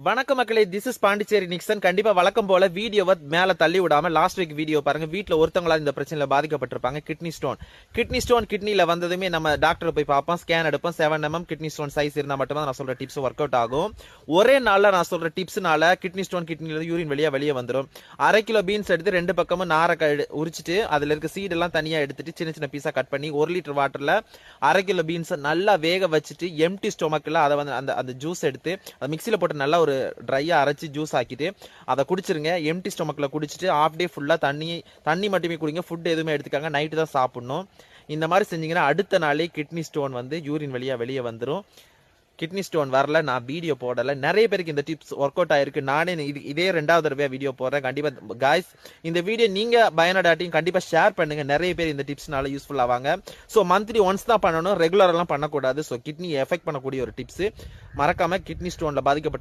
வணக்க மக்களே, this is Pondicherry Nixon. கண்டிப்பா வழக்கம் போல வீடியோவை மேல தள்ளி விடாம லாஸ்ட் வீக் வீடியோ பாருங்க. வீட்டுல ஒருத்தவங்களா இந்த பிரச்சனையில பாதிக்கப்பட்டிருப்பாங்க. கிட்னி ஸ்டோன் கிட்னில வந்ததுமே நம்ம டாக்டர் போய் பார்ப்போம், ஸ்கேன் எடுப்போம். 7 mm கிட்னி ஸ்டோன் சைஸ் இருந்தா மட்டும் நான் சொல்ற டிப்ஸ் ஒர்க் அவுட் ஆகும். ஒரே நாள்ல நான் சொல்ற டிப்ஸ்னால கிட்னி ஸ்டோன் கிட்னில யூரின் வெளியே வந்துடும். 1/2 கிலோ பீன்ஸ் எடுத்து 2 பக்கமும் நாரை உரிச்சிட்டு அதுல இருக்க சீட் எல்லாம் தனியா எடுத்துட்டு சின்ன சின்ன பீஸா கட் பண்ணி 1 லிட்டர் வாட்டர்ல 1/2 கிலோ பீன்ஸ் நல்லா வேக வச்சுட்டு எம்டி ஸ்டொமக்ல அதை வந்து அந்த ஜூஸ் எடுத்து அதை மிக்சியில போட்டு நல்லா ஒரு ட்ரையா அரைச்சி ஜூஸ் ஆக்கிட்டு அதை குடிச்சிருங்க. எம்டி ஸ்டொமக்ல குடிச்சிட்டு ஆஃப் டே ஃபுல்லா தண்ணி மட்டுமே குடிங்க. ஃபுட் எதுவுமே எடுத்துக்காங்க. நைட்டு தான் சாப்பிடணும். இந்த மாதிரி செஞ்சீங்கன்னா அடுத்த நாளே கிட்னி ஸ்டோன் வந்து யூரின் வெளியே வந்துடும். கிட்னி ஸ்டோன் வரல, நான் வீடியோ போடல. நிறைய பேருக்கு இந்த டிப்ஸ் ஒர்க் அவுட் ஆயிருக்கு. நானே இதே 2வது தடவையா வீடியோ போடுறேன். கண்டிப்பா காய்ஸ், இந்த வீடியோ நீங்க பயனடாட்டியும் கண்டிப்பா ஷேர் பண்ணுங்க. நிறைய பேர் இந்த டிப்ஸ்னால யூஸ்ஃபுல் ஆவாங்க. ஸோ மந்த்லி ஒன்ஸ் தான் பண்ணணும், ரெகுலர் எல்லாம் பண்ணக்கூடாது. ஸோ கிட்னி எஃபெக்ட் பண்ணக்கூடிய ஒரு டிப்ஸ். மறக்காம கிட்னி ஸ்டோன்ல பாதிக்கப்பட்ட